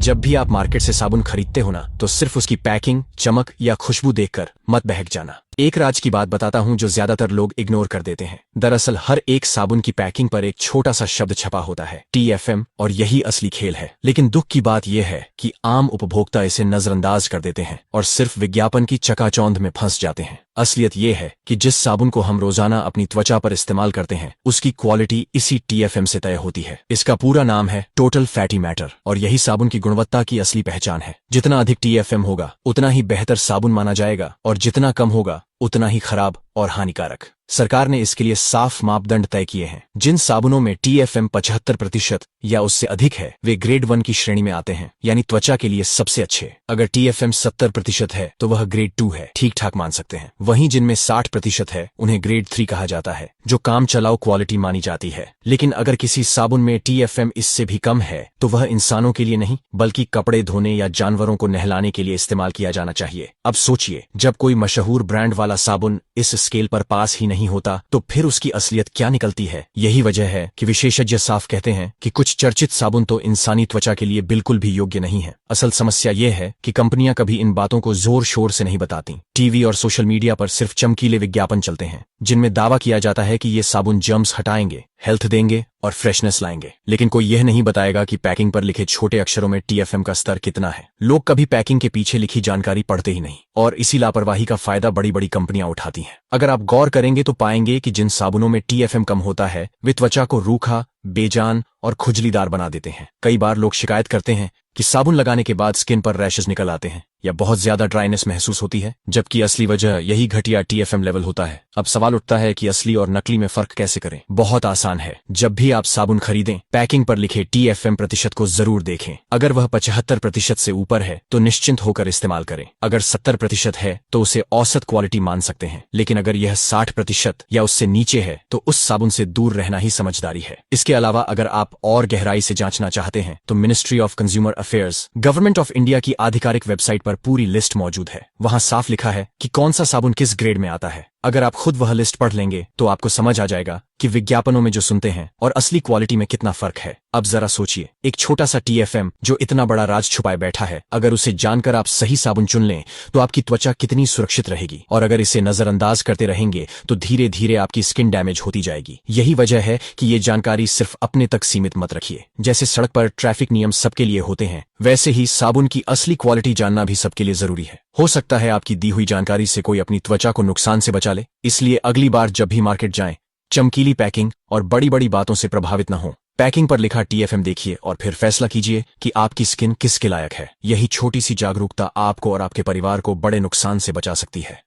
जब भी आप मार्केट से साबुन खरीदते हो ना, तो सिर्फ उसकी पैकिंग, चमक या खुशबू देखकर मत बहक जाना। एक राज की बात बताता हूं जो ज्यादातर लोग इग्नोर कर देते हैं। दरअसल हर एक साबुन की पैकिंग पर एक छोटा सा शब्द छपा होता है, TFM, और यही असली खेल है। लेकिन दुख की बात यह है कि आम उपभोक्ता इसे नजरअंदाज कर देते हैं और सिर्फ विज्ञापन की चकाचौंध में फंस जाते हैं। असलियत यह है कि जिस साबुन को हम रोजाना अपनी त्वचा पर इस्तेमाल करते हैं, उसकी क्वालिटी इसी TFM से तय होती है। इसका पूरा नाम है टोटल फैटी मैटर, और यही साबुन की गुणवत्ता की असली पहचान है। जितना अधिक TFM होगा उतना ही बेहतर साबुन माना जाएगा, और जितना कम होगा उतना ही खराब और हानिकारक। सरकार ने इसके लिए साफ मापदंड तय किए हैं। जिन साबुनों में TFM 75% या उससे अधिक है, वे ग्रेड 1 की श्रेणी में आते हैं, यानी त्वचा के लिए सबसे अच्छे। अगर TFM 70% है तो वह ग्रेड 2 है, ठीक ठाक मान सकते हैं। वहीं जिनमें 60% है, उन्हें ग्रेड 3 कहा जाता है, जो काम चलाओ क्वालिटी मानी जाती है। लेकिन अगर किसी साबुन में TFM इससे भी कम है, तो वह इंसानों के लिए नहीं, बल्कि कपड़े धोने या जानवरों को नहलाने के लिए इस्तेमाल किया जाना चाहिए। अब सोचिए, जब कोई मशहूर ब्रांड वाला साबुन इस स्केल पर पास ही नहीं होता, तो फिर उसकी असलियत क्या निकलती है? यही वजह है कि विशेषज्ञ साफ कहते हैं कि कुछ चर्चित साबुन तो इंसानी त्वचा के लिए बिल्कुल भी योग्य नहीं है। असल समस्या यह है कि कंपनियां कभी इन बातों को जोर शोर से नहीं बताती। टीवी और सोशल मीडिया पर सिर्फ चमकीले विज्ञापन चलते हैं, जिनमें दावा किया जाता है कि ये साबुन जर्म्स हटाएंगे, हेल्थ देंगे और फ्रेशनेस लाएंगे। लेकिन कोई यह नहीं बताएगा कि पैकिंग पर लिखे छोटे अक्षरों में TFM का स्तर कितना है। लोग कभी पैकिंग के पीछे लिखी जानकारी पढ़ते ही नहीं, और इसी लापरवाही का फायदा बड़ी बड़ी कंपनियां उठाती हैं। अगर आप गौर करेंगे तो पाएंगे कि जिन साबुनों में TFM कम होता है, वे त्वचा को रूखा, बेजान और खुजलीदार बना देते हैं। कई बार लोग शिकायत करते हैं कि साबुन लगाने के बाद स्किन पर रैशेज निकल आते हैं या बहुत ज्यादा ड्राइनेस महसूस होती है, जबकि असली वजह यही घटिया TFM लेवल होता है। अब सवाल उठता है कि असली और नकली में फर्क कैसे करें? बहुत आसान है। जब भी आप साबुन खरीदें, पैकिंग पर लिखे TFM प्रतिशत को जरूर देखें। अगर वह 75% से ऊपर है तो निश्चिंत होकर इस्तेमाल करें। अगर 70% है तो उसे औसत क्वालिटी मान सकते हैं, लेकिन अगर यह 60% या उससे नीचे है तो उस साबुन से दूर रहना ही समझदारी है। इसके अलावा अगर आप और गहराई से जांचना चाहते हैं तो ministry of consumer affairs, government of India की आधिकारिक वेबसाइट पर पूरी लिस्ट मौजूद है। वहां साफ लिखा है कि कौन सा साबुन किस ग्रेड में आता है। अगर आप खुद वह लिस्ट पढ़ लेंगे तो आपको समझ आ जाएगा कि विज्ञापनों में जो सुनते हैं और असली क्वालिटी में कितना फर्क है। अब जरा सोचिए, एक छोटा सा TFM जो इतना बड़ा राज छुपाए बैठा है, अगर उसे जानकर आप सही साबुन चुन लें तो आपकी त्वचा कितनी सुरक्षित रहेगी। और अगर इसे नजरअंदाज करते रहेंगे तो धीरे धीरे आपकी स्किन डैमेज होती जाएगी। यही वजह है कि ये जानकारी सिर्फ अपने तक सीमित मत रखिए। जैसे सड़क पर ट्रैफिक नियम सबके लिए होते हैं, वैसे ही साबुन की असली क्वालिटी जानना भी सबके लिए जरूरी है। हो सकता है आपकी दी हुई जानकारी से कोई अपनी त्वचा को नुकसान से बचा ले। इसलिए अगली बार जब भी मार्केट जाएं, चमकीली पैकिंग और बड़ी बड़ी बातों से प्रभावित न हो। पैकिंग पर लिखा TFM देखिए और फिर फैसला कीजिए कि आपकी स्किन किसके लायक है। यही छोटी सी जागरूकता आपको और आपके परिवार को बड़े नुकसान से बचा सकती है।